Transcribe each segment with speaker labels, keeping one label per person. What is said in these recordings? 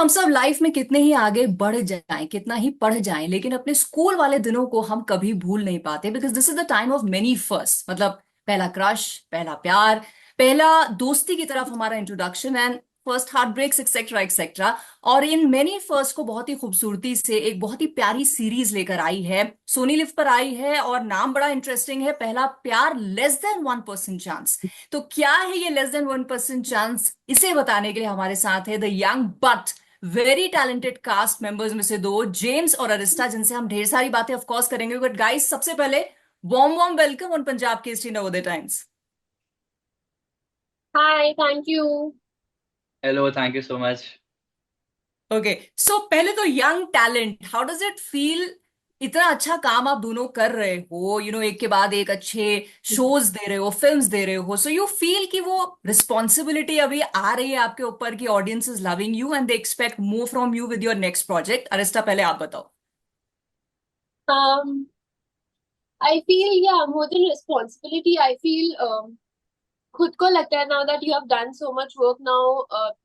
Speaker 1: हम सब लाइफ में कितने ही आगे बढ़ जाएं, कितना ही पढ़ जाएं, लेकिन अपने स्कूल वाले दिनों को हम कभी भूल नहीं पाते because this is the time of many first. मतलब पहला क्रश, पहला प्यार, पहला दोस्ती की तरफ हमारा introduction and first heart breaks etcetera etcetera. और इन मेनी फर्स्ट को बहुत ही खूबसूरती से एक बहुत ही प्यारी सीरीज लेकर आई है, सोनी लिव पर आई है, और नाम बड़ा इंटरेस्टिंग है, पहला प्यार लेस देन 1% चांस। तो क्या है ये लेस देन 1% चांस, इसे बताने के लिए हमारे साथ है the young but very talented cast members में से दो, जेम्स और अरिस्टा, जिनसे हम ढेर सारी बातें ऑफ कोर्स करेंगे। बट गाइस, सबसे पहले warm warm welcome on Punjab Kesari Navodaya times.
Speaker 2: Hi, thank you.
Speaker 3: Hello, thank you so much.
Speaker 1: Okay, so पहले तो young talent, how does it feel? इतना अच्छा काम आप दोनों कर रहे हो, एक के बाद एक अच्छे शोज दे रहे हो, फिल्म्स दे रहे हो, सो यू फील कि वो रिस्पॉन्सिबिलिटी अभी आ रही है आपके ऊपर कि audience is loving you and they expect more from you with your next project. Arista, पहले आप बताओ।
Speaker 2: Um, I feel, yeah, more than responsibility, I feel खुद को लगता है now that you have done so much work now,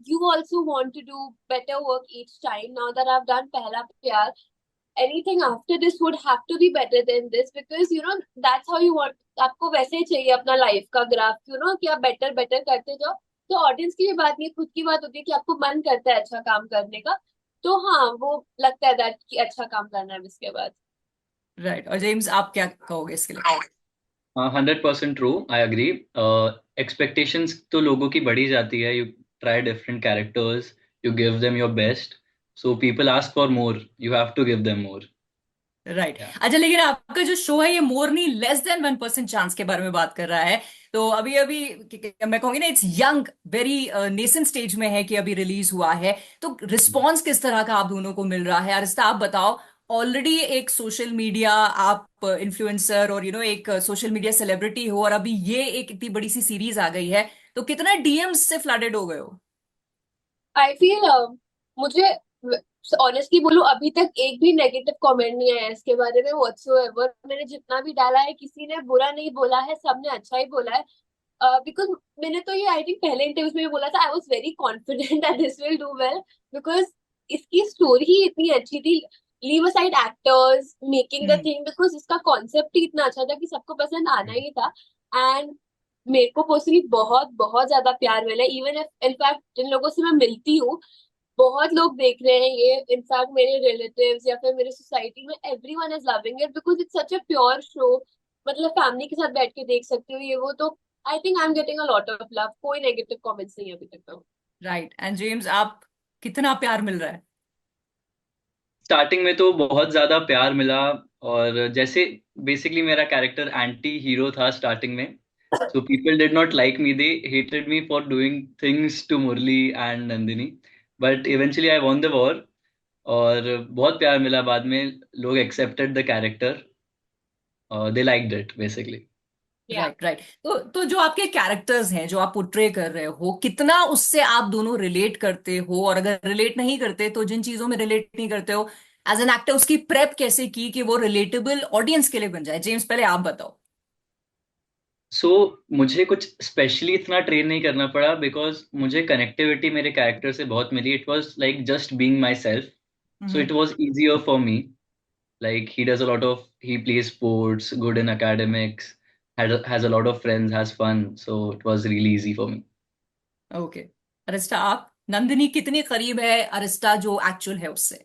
Speaker 2: you also want to do better work each time. Now that I've done पहला प्यार, anything after this would have to be better than this because that's how you want. आपको वैसे ही चाहिए अपना life का graph, कि आप better better करते जाओ। तो ऑडियंस की भी बात नहीं, खुद की बात होती है कि आपको मन करता है अच्छा काम करने का। तो हाँ, वो लगता है दैट कि अच्छा काम करना है इसके बाद।
Speaker 1: राइट, और जेम्स आप क्या कहोगे इसके लिए?
Speaker 3: 100% ट्रू, आई एग्री। एक्सपेक्टेशंस तो लोगों की बढ़ी जाती है। You try different characters, you give them your best, so people ask for more, you have to give them more.
Speaker 1: Right, अच्छा, लेकिन आपका जो शो है ये मोर नहीं लेस देन 1% चांस के बारे में बात कर रहा है। तो अभी अभी मैं कहूंगी ना, it's young, very nascent stage में है कि अभी रिलीज हुआ है। तो रिस्पॉन्स किस तरह का आप दोनों को मिल रहा है? अरिस्ता, आप बताओ। ऑलरेडी एक सोशल मीडिया, आप इन्फ्लुएंसर और एक सोशल मीडिया सेलिब्रिटी हो, और अभी ये एक इतनी बड़ी सी सीरीज आ गई है, तो कितना डीएम्स से फ्लडेड हो गए हो?
Speaker 2: आई फील मुझे ऑनेस्टली बोलूं, अभी तक एक भी नेगेटिव कमेंट नहीं आया इसके बारे में व्हाटसोएवर। मैंने जितना भी डाला है, किसी ने बुरा नहीं बोला है, सबने अच्छा ही बोला है। बिकॉज मैंने तो ये आई थिंक पहले इंटरव्यूज में भी बोला था, I was very confident that this will do well because इसकी स्टोरी ही इतनी अच्छी थी। Leave aside actors making the
Speaker 1: hmm.
Speaker 2: Thing, because इसका कॉन्सेप्ट ही इतना अच्छा था कि सबको पसंद आना ही था। एंड मेरे को पर्सनली बहुत बहुत ज्यादा प्यार मिला। इवन इनफैक्ट जिन लोगों से मैं मिलती हूँ, बहुत लोग देख रहे हैं ये। इनफैक्ट मेरे रिलेटिव्स या फिर मेरे सोसाइटी में everyone is loving it because it's such a pure show. मतलब फैमिली के साथ बैठ के देख सकते हो ये वो। तो I think I am getting a lot of love. कोई नेगेटिव कमेंट्स नहीं है अभी तक तो।
Speaker 1: राइट, एंड जेम्स, आप कितना प्यार मिल रहा है?
Speaker 3: स्टार्टिंग में तो बहुत ज्यादा प्यार मिला, और जैसे बेसिकली मेरा कैरेक्टर एंटी हीरो था स्टार्टिंग में, so people did not like me, they hated me for doing things to Murali and Nandini, but eventually I won the war. और बहुत प्यार मिला बाद में, लोग accepted the character, they liked it basically.
Speaker 2: Yeah
Speaker 1: right, right. तो जो आपके कैरेक्टर्स हैं, जो आप पोर्ट्रे कर रहे हो, कितना उससे आप दोनों रिलेट करते हो? और अगर रिलेट नहीं करते तो जिन चीजों में रिलेट नहीं करते हो एज एन एक्टर, उसकी प्रेप कैसे की कि वो रिलेटेबल ऑडियंस के लिए बन जाए? जेम्स, पहले आप बताओ।
Speaker 3: सो मुझे कुछ स्पेशली इतना ट्रेन नहीं करना पड़ा, बिकॉज मुझे कनेक्टिविटी मेरे कैरेक्टर से बहुत मिली। It was like just being myself, so
Speaker 1: hmm.
Speaker 3: It was easier for me. Like he does a lot of, he plays sports, good in academics, has a lot of friends, has fun. So it was really easy for me.
Speaker 1: Okay, Arista, आप? नंदिनी कितनी करीब है Arista जो actual है उससे?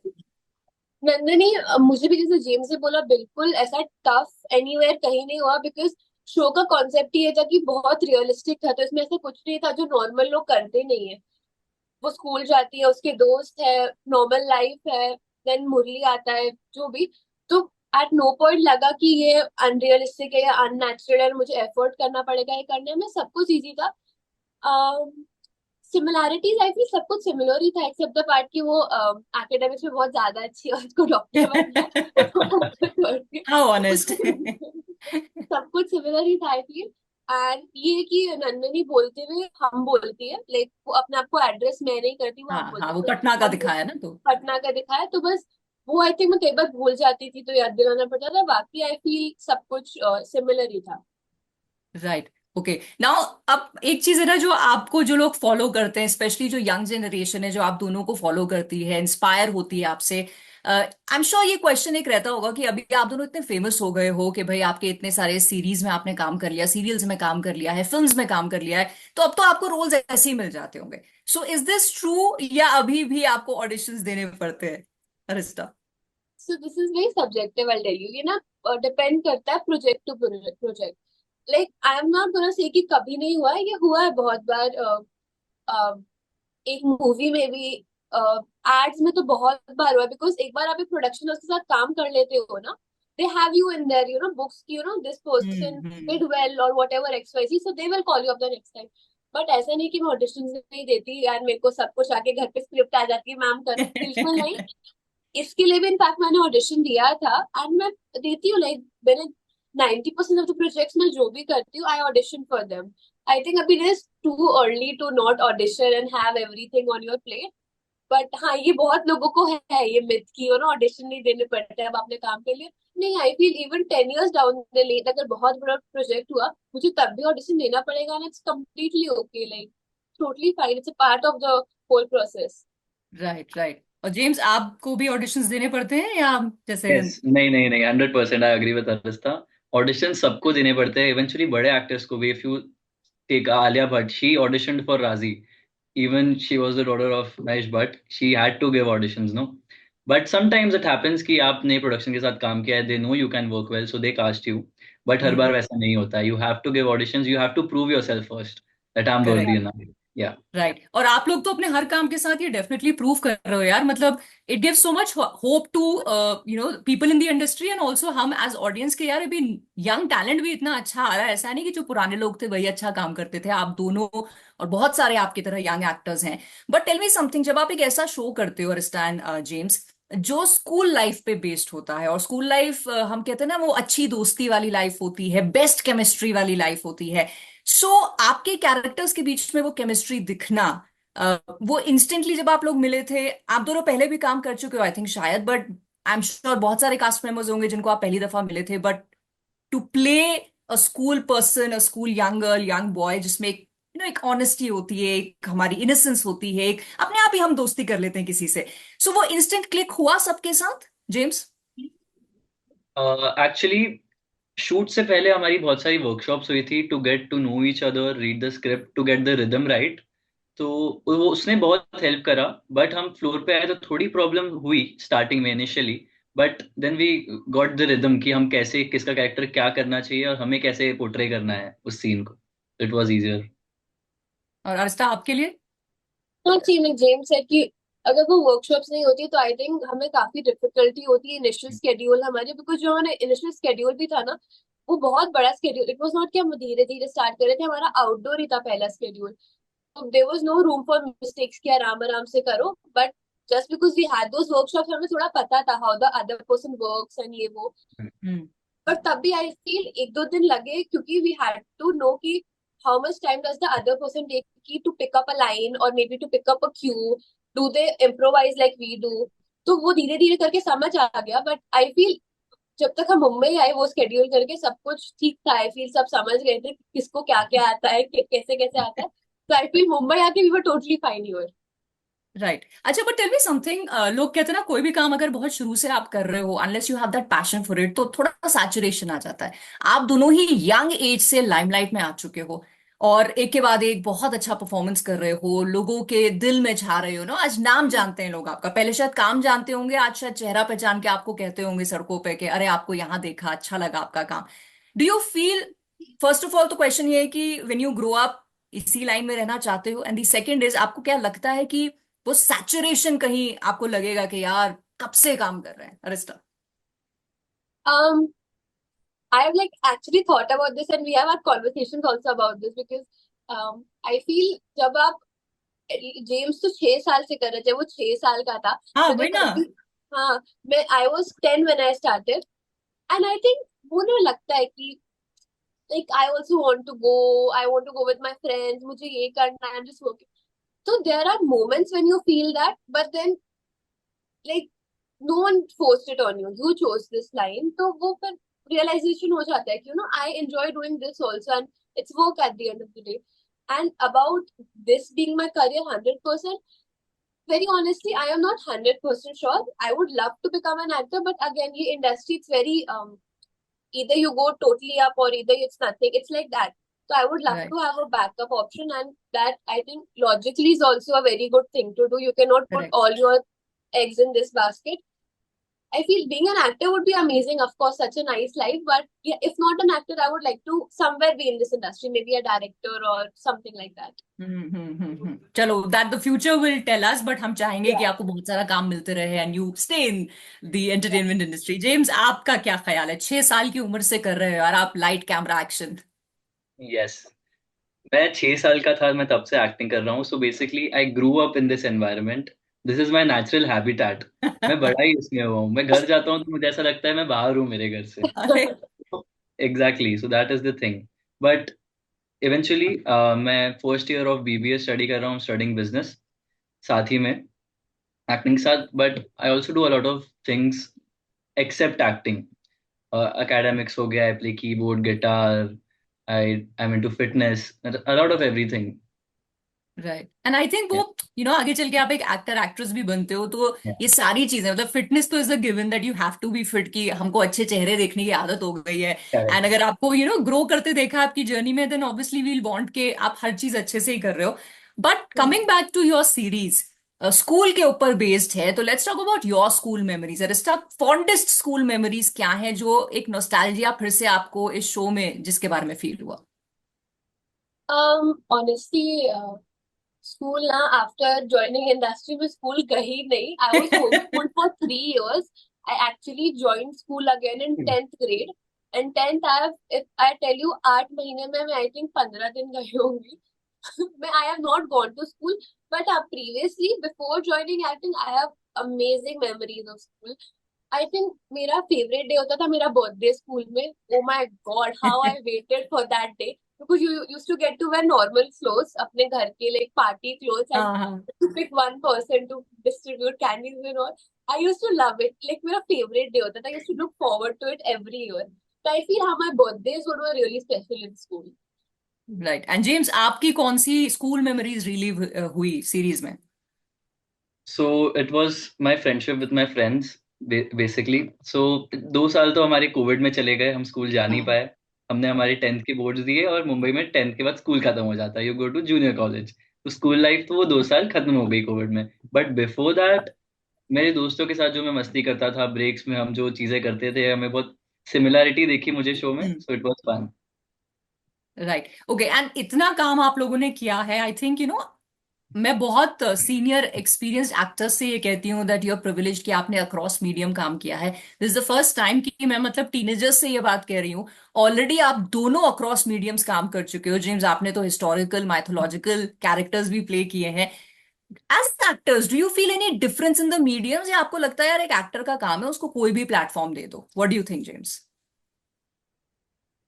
Speaker 2: नंदनी, मुझे भी जैसे जेम्स से बोला, बिल्कुल ऐसा टफ एनीवेयर कहीं नहीं हुआ बिकॉज शो का कॉन्सेप्ट ही ये था कि बहुत रियलिस्टिक था। तो इसमें ऐसा कुछ नहीं था जो नॉर्मल लोग करते नहीं है। वो स्कूल जाती है, उसके दोस्त है, नॉर्मल लाइफ है, देन मुरली आता है, जो भी। तो एट नो पॉइंट लगा कि ये अनरियलिस्टिक है या अननेचुरल है, मुझे एफर्ट करना पड़ेगा ये करने में। सब कुछ इजी था। सिमिलैरिटीज आई थी, सब कुछ सिमिलर ही था एक्सेप्ट द पार्ट कि वो एकेडमिक्स में बहुत ज्यादा अच्छी है और उसको डॉक्टर बनना है
Speaker 1: हाउ
Speaker 2: तो
Speaker 1: ऑनेस्ट!
Speaker 2: सब कुछ सिमिलर ही था आई फील। एंड ये कि नंदनी बोलते हुए हम बोलती है, लाइक वो अपने आप को एड्रेस मैं नहीं करती, वो
Speaker 1: हाँ,
Speaker 2: हम
Speaker 1: हाँ,
Speaker 2: बोलते हैं।
Speaker 1: वो
Speaker 2: तो
Speaker 1: पटना का
Speaker 2: हम
Speaker 1: दिखाया ना तो।
Speaker 2: पटना का दिखाया तो बस वो आई थिंक मैं कई बार भूल जाती थी तो याद दिलाना पड़ता था। बाकी आई फील सब कुछ सिमिलर ही था।
Speaker 1: राइट। ओके नाउ अब एक चीज है ना, जो आपको जो लोग फॉलो करते हैं, स्पेशली जो यंग जनरेशन है जो आप दोनों को फॉलो करती है, इंस्पायर होती है आपसे, आई एम श्योर ये क्वेश्चन एक रहता होगा कि अभी आप दोनों इतने फेमस हो गए हो कि भाई आपके इतने सारे सीरीज में आपने काम कर लिया, सीरियल्स में काम कर लिया है, फिल्म्स में काम कर लिया है, तो अब तो आपको रोल्स ऐसे ही मिल जाते होंगे। सो इज दिस ट्रू, या अभी भी आपको ऑडिशंस देने पड़ते हैं, Arista?
Speaker 2: So this is very subjective, I tell you, ये ना डिपेंड करता है project to project. Like I am not gonna say कि कभी नहीं हुआ है, ये हुआ है बहुत बार। एक मूवी में भी, एड्स में तो बहुत बार हुआ, बिकॉज एक बार आप एक प्रोडक्शन हाउस के साथ काम कर लेते हो ना, they have you in their books की, दिस पर्सन डिड वेल और whatever X Y Z, so they will call you up the next time. But ऐसा नहीं कि मैं ऑडिशन नहीं देती यार, मेरे को सब कुछ आके घर पे स्क्रिप्ट आ जाती है, मैम करो, बिल्कुल नहीं। इसके लिए भी इनफैक्ट मैंने ऑडिशन दिया था, एंड मैं देती हूँ, लाइक मैंने 90% ऑफ द प्रोजेक्ट्स में जो भी करती हूँ, I audition for them. I think अभी it is too early to not audition and have everything on your plate. But हाँ, ये बहुत लोगों को है ये मिथ की ऑडिशन नहीं देने पड़ते अब अपने काम के लिए। नहीं, I feel even 10 years down the lane अगर बहुत बड़ा प्रोजेक्ट हुआ, मुझे तब भी ऑडिशन देना पड़ेगा, and it's completely okay, like totally fine, it's a part of the whole process.
Speaker 1: Right right. और जेम्स, आपको भी ऑडिशंस देने पड़ते हैं या जैसे?
Speaker 3: यस, नहीं नहीं नहीं, 100% I agree with Arista. Audition सबको देने पड़ते हैं, इवेंचुअली बड़े एक्टर्स को भी। If you take Alia Bhatt, she auditioned for Raazi, even she was the daughter of Mahesh Bhatt, she had to give auditions, no? But sometimes it happens कि आपने production के साथ काम किया है, they know you can work well, so they cast you. But हर बार वैसा नहीं होता, you have to give auditions, you have to prove yourself first that I'm worthy
Speaker 1: correct.
Speaker 3: enough. Yeah.
Speaker 1: Right. और आप लोग तो अपने हर काम के साथ ये डेफिनेटली प्रूव कर रहे हो यार, मतलब it gives so much hope to people in the industry, and also हम एज ऑडियंस के, यार अभी यंग टैलेंट भी इतना अच्छा आ रहा है, ऐसा नहीं कि जो पुराने लोग थे वही अच्छा काम करते थे, आप दोनों और बहुत सारे आपकी तरह यंग एक्टर्स हैं। बट टेल मी समथिंग, जब आप एक ऐसा शो करते हो रिस्टैन जेम्स, जो स्कूल लाइफ पे बेस्ड होता है, और स्कूल लाइफ हम कहते हैं ना, वो अच्छी दोस्ती वाली लाइफ होती है, बेस्ट केमिस्ट्री वाली लाइफ होती है। सो आपके कैरेक्टर्स के बीच में वो केमिस्ट्री दिखना, वो इंस्टेंटली जब आप लोग मिले थे, आप दोनों पहले भी काम कर चुके हो आई थिंक शायद, बट आई एम श्योर बहुत सारे कास्ट मेंबर्स होंगे जिनको आप पहली दफा मिले थे, but to play a school person, a school young girl, young boy, जिसमें एक एक ऑनेस्टी होती है, एक हमारी इनोसेंस होती है, एक अपने आप ही हम दोस्ती कर लेते हैं किसी से, सो वो इंस्टेंट क्लिक हुआ सबके साथ, जेम्स?
Speaker 3: एक्चुअली शूट से पहले हमारी बहुत सारी वर्कशॉप्स हुई थी, to get to know each other, read the script, to get the rhythm right. तो वो उसने बहुत हेल्प करा। बट हम फ्लोर पे आए तो थोड़ी प्रॉब्लम हुई स्टार्टिंग में initially, but then we got the rhythm कि हम कैसे, किसका कैरेक्टर क्या करना चाहिए और हमें कैसे पोर्ट्रे करना है उस सीन को। It was easier.
Speaker 1: और अर्षिता आपके लिए?
Speaker 2: हाँ जी, मैं जेम्स है कि अगर वो वर्कशॉप्स नहीं होती तो आई थिंक हमें काफी डिफिकल्टी होती है इनिशियल स्केड्यूल हमारे, बिकॉज जो हमारा इनिशियल स्केड्यूल भी था ना, वो बहुत बड़ा स्केड्यूल, इट वाज नॉट कि हम धीरे धीरे स्टार्ट कर रहे थे, हमारा आउटडोर ही था पहला स्केड्यूल। तो there was no room for mistakes कि आराम आराम से करो। But just because we had those workshops, हमें थोड़ा पता था how the other person works and ये वो।
Speaker 1: हम्म।
Speaker 2: बट तब भी आई फील एक दो दिन लगे, क्योंकि वी हैड टू नो कि how much time does the other person take की to pick up a line और maybe to pick up a cue, do they improvise like we do. तो वो धीरे धीरे करके समझ आ गया। बट आई फील जब तक हम मुंबई आए वो स्केड्यूल करके सब कुछ ठीक था, आई फील सब समझ गए थे कि किसको क्या क्या आता है, कैसे कैसे आता है। तो आई फील मुंबई आके we were totally fine here.
Speaker 1: Right. अच्छा, बट टेल मी समथिंग, लोग कहते हैं ना, कोई भी काम अगर बहुत शुरू से आप कर रहे हो, unless you have that passion for it, तो थोड़ा सैचुरेशन आ जाता है। आप दोनों ही यंग एज से लाइमलाइट में आ चुके हो, और एक के बाद एक बहुत अच्छा परफॉर्मेंस कर रहे हो, लोगों के दिल में छा रहे हो ना, आज नाम जानते हैं लोग आपका, पहले शायद काम जानते होंगे, आज शायद चेहरा पहचान के आपको कहते होंगे सड़कों पे कि अरे आपको यहाँ देखा, अच्छा लगा आपका काम। Do you feel, first of all तो क्वेश्चन ये है कि व्हेन यू ग्रो अप इसी लाइन में रहना चाहते हो, एंड दी सेकेंड इज, आपको क्या लगता है कि वो सैचुरेशन कहीं आपको लगेगा कि यार कब से काम कर रहे हैं, Arista?
Speaker 2: um I have like actually thought about this and we have had conversations also about this because I feel जब आप जेम्स तो 6 साल से कर रहे थे, वो 6 साल का था,
Speaker 1: हाँ
Speaker 2: मुझे
Speaker 1: वही ना।
Speaker 2: तभी, हाँ, मैं I was 10 when I started and I think मुझे लगता है कि like I also want to go, I want to go with my friends, मुझे ये करना है, I'm just working. So there are moments when you feel that, but then like no one forced it on you, you chose this line, तो वो फिर realization हो जाता है कि I enjoy doing this also and it's work at the end of the day. And about this being my career 100%, very honestly, I am not 100% sure. I would love to become an actor, but again, the industry, it's very either you go totally up or either it's nothing. It's like that. So I would love
Speaker 1: Right.
Speaker 2: to have a backup option, and that I think logically is also a very good thing to do. You cannot put
Speaker 1: Correct.
Speaker 2: all your eggs in this basket. I feel being an actor would be amazing, of course, such a nice life. But yeah, if not an actor, I would like to somewhere be in this industry, maybe a director or something like that.
Speaker 1: चलो that the future will tell us, but हम चाहेंगे कि
Speaker 2: Yeah.
Speaker 1: आपको बहुत सारा काम मिलते रहे and you stay in the entertainment industry. James, आपका क्या ख्याल है? 6 साल की उम्र से कर रहे हो और आप लाइट कैमरा एक्शन।
Speaker 3: यस, मैं 6 साल का था, मैं तब से एक्टिंग कर रहा हूँ। So basically I grew up in this environment. This is my natural habitat. मैं बड़ा ही इसमें हुआ हूँ। मैं घर जाता हूँ तो मुझे ऐसा लगता है मैं बाहर हूँ मेरे घर से।
Speaker 1: अरे
Speaker 3: exactly, so that is the thing. But eventually मैं first year of BBA study कर रहा हूँ, स्टडिंग बिजनेस साथ ही में, एक्टिंग के साथ। But I also do a lot of things except acting. academics हो गया, I play keyboard, guitar, I'm into fitness, a lot of everything.
Speaker 1: Right, and I think वो
Speaker 3: Yeah,
Speaker 1: आगे चल के आप एक एक्टर एक्ट्रेस भी बनते हो, तो
Speaker 3: yeah,
Speaker 1: ये सारी चीजें, मतलब फिटनेस तो is a given that you have to be fit, की हमको अच्छे चेहरे देखने की आदत हो गई है।
Speaker 3: correct.
Speaker 1: एंड अगर आपको ग्रो करते देखा आपकी जर्नी में, देन ऑब्वियसली वील वांट के आप हर चीज अच्छे से ही कर रहे हो। But coming back to your series, school के ऊपर बेस्ड है, तो let's talk about your school memories. Arista, fondest school memories क्या है जो एक नॉस्टैल्जिया फिर से आपको इस शो में जिसके बारे में फील हुआ?
Speaker 2: Honestly, school now after joining industry with school gahi nahi. I was homeschooled for 3 years. I actually joined school again in
Speaker 3: Hmm.
Speaker 2: 10th grade. And 10th, if I tell you, 8 महीने में मैं I think 15 दिन गई होंगी. I have not gone to school, but previously, before joining acting, I have amazing memories of school. I think मेरा favorite day होता था मेरा birthday school में. Oh my God, how I waited for that day. Because you used to get to wear normal clothes, अपने घर के like party clothes, and
Speaker 1: हाँ हाँ।
Speaker 2: to pick one person to distribute candies and all. I used to love it. Like मेरा favorite day होता था. I used to look forward to it every year. So I feel how my birthdays were really special in school.
Speaker 1: Right, and James, आपकी कौन सी school memories relieve हुई series में?
Speaker 3: So it was my friendship with my friends basically. So 2 साल तो हमारे Covid में चले गए, हम स्कूल जा नहीं पाए। हमने हमारे 10th के बोर्ड्स दिए और मुंबई में 10th के बाद स्कूल खत्म हो जाता है, you go to junior college. तो स्कूल लाइफ तो वो 2 साल खत्म हो गई कोविड में। बट बिफोर दैट मेरे दोस्तों के साथ जो मैं मस्ती करता था, ब्रेक्स में हम जो चीजें करते थे, हमें बहुत सिमिलैरिटी देखी मुझे शो में। So it was fun.
Speaker 1: Right, okay, and इतना काम आप लोगों ने किया है, आई थिंक मैं बहुत सीनियर एक्सपीरियंस्ड एक्टर्स से ये कहती हूँ दैट यू आर प्रिविलेज कि आपने अक्रॉस मीडियम काम किया है। This is the first time कि मैं मतलब टीनेजर्स से ये बात कह रही हूँ। ऑलरेडी आप दोनों अक्रॉस मीडियम्स काम कर चुके हो। जेम्स, आपने तो हिस्टोरिकल माइथोलॉजिकल कैरेक्टर्स भी प्ले किए हैं। As actors, do you feel any difference in the mediums, या आपको लगता है यार एक एक्टर का काम है, उसको कोई भी प्लेटफॉर्म दे दो? What do you think, James?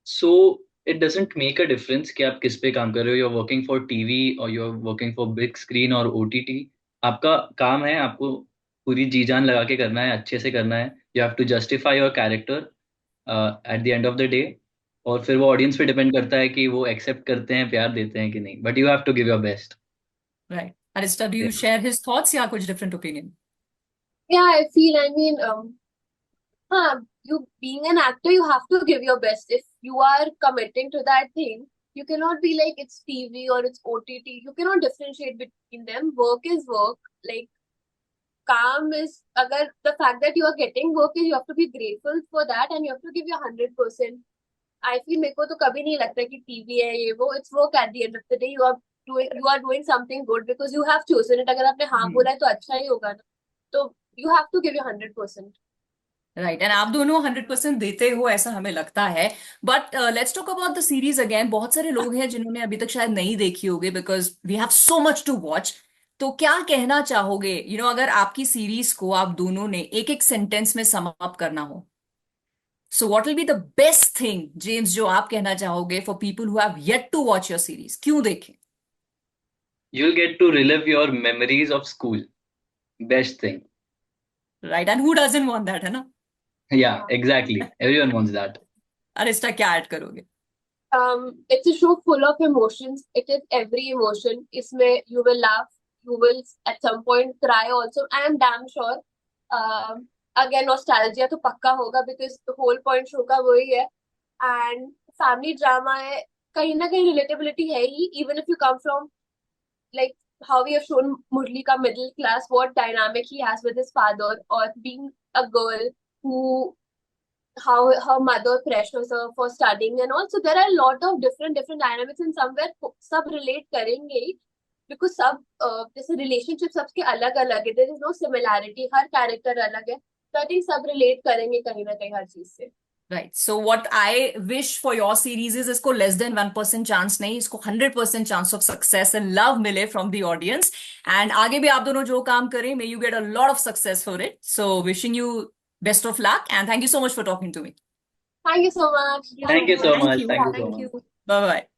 Speaker 3: So it doesn't make a difference कि आप किस पे काम कर रहे हो। You are working for TV और you are working for big screen और ओटीटी। आपका काम है, आपको पूरी जी जान लगा के करना है, अच्छे से करना है। You have to justify your character at the end of the day. और फिर वो ऑडियंस पे डिपेंड करता है कि वो एक्सेप्ट करते हैं, प्यार देते हैं कि नहीं, but you have to give your best.
Speaker 1: Right, Arista, do you share his thoughts या कुछ different opinion?
Speaker 2: Yeah, I feel, I mean, you being an actor, you have to give your best. If you are committing to that thing, you cannot be like it's TV or it's OTT. You cannot differentiate between them. Work is work. Like calm is, agar the fact that you are getting work is, you have to be grateful for that and you have to give your 100%. I feel मेरे को तो कभी नहीं लगता कि TV है ये वो. It's work at the end of the day. You are doing something good because you have chosen it. अगर आपने हाँ बोला है तो अच्छा ही होगा ना. तो you have to give your 100%.
Speaker 1: Right, and आप दोनों 100% देते हो ऐसा हमें लगता है। But let's talk about the series again. बहुत सारे लोग हैं जिन्होंने अभी तक शायद नहीं देखी होगी, because we have so much to watch. तो क्या कहना चाहोगे, अगर आपकी सीरीज को आप दोनों ने एक एक सेंटेंस में सम अप करना हो, so what will be the best thing, James, जो आप कहना चाहोगे for people who have yet to watch your series, क्यों देखें?
Speaker 3: You'll get to relive your memories of school. Best thing.
Speaker 1: Right, and who doesn't want that, है ना?
Speaker 3: Yeah, exactly. Everyone wants that.
Speaker 1: Arista क्या add करोगे?
Speaker 2: It's a show full of emotions. It is every emotion. इसमें you will laugh, you will at some point cry also. I am damn sure. Again, nostalgia तो पक्का होगा because the whole point show का वही है. And family drama है. कहीं ना कहीं relatability है ही. Even if you come from like how we have shown Murli ka middle class, what dynamic he has with his father, or being a girl who how her mother pressures her for studying and all. So there are a lot of different dynamics and somewhere सब relate करेंगे ही because सब जैसे relationship सबके अलग अलग है. There is no similarity. Her character अलग है. So I think सब relate करेंगे कहीं ना कहीं हर चीज से.
Speaker 1: Right. So what I wish for your series is इसको less than 1% chance नहीं, इसको 100% chance of success and love मिले from the audience. And आगे भी आप दोनों जो काम करें, may you get a lot of success for it. So wishing you best of luck and thank you so much for talking to me.
Speaker 2: Thank you so much.
Speaker 3: Thank you so
Speaker 1: Thank
Speaker 3: much.
Speaker 1: you.
Speaker 3: Thank you so
Speaker 2: Thank
Speaker 3: much.
Speaker 2: you.
Speaker 1: Bye bye.